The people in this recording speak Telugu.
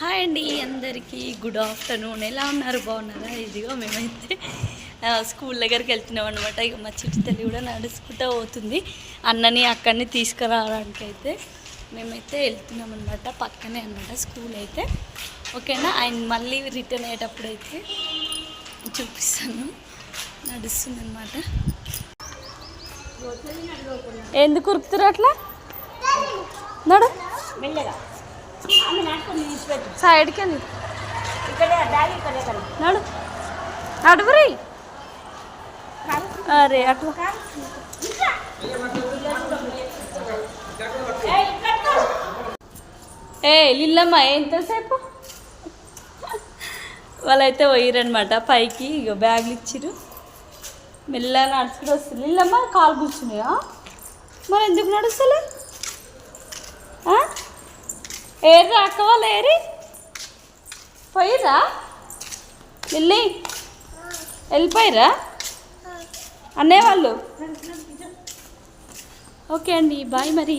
హాయ్ అండి అందరికీ గుడ్ ఆఫ్టర్నూన్. ఎలా ఉన్నారు? బాగున్నారా? ఇదిగో మేమైతే స్కూల్ దగ్గరికి వెళ్తున్నాం అనమాట. ఇక మా చిట్టి తల్లి కూడా నడుచుకుంటూ పోతుంది. అన్నని అక్కడిని తీసుకురావడానికి అయితే మేమైతే వెళ్తున్నాం అనమాట. పక్కనే అనమాట స్కూల్ అయితే. ఓకేనా? ఆయన మళ్ళీ రిటర్న్ అయ్యేటప్పుడు అయితే చూపిస్తాను. నడుస్తుంది అనమాట. ఎందుకు ఉరుకుతారు అట్లా? నడు సైడ్కి వెళ్ళి నడు నడుగురి. అరే అట్లా లిల్లమ్మ ఎంతసేపు వాళ్ళైతే పోయిరనమాట పైకి. ఇక బ్యాగులు ఇచ్చిరు. మెల్లగా నడుచుకుంటూ వస్తుంది. లిల్లమ్మ కాలు కూర్చున్నాయా? మరి ఎందుకు నడుస్తలే? ఏర్రా అక్క వాళ్ళు ఏరి పోయిర్రా? లిల్లీ వెళ్ళిపోయిర్రా అన్నయ్య వాళ్ళు? ఓకే అండి, బాయ్ మరి.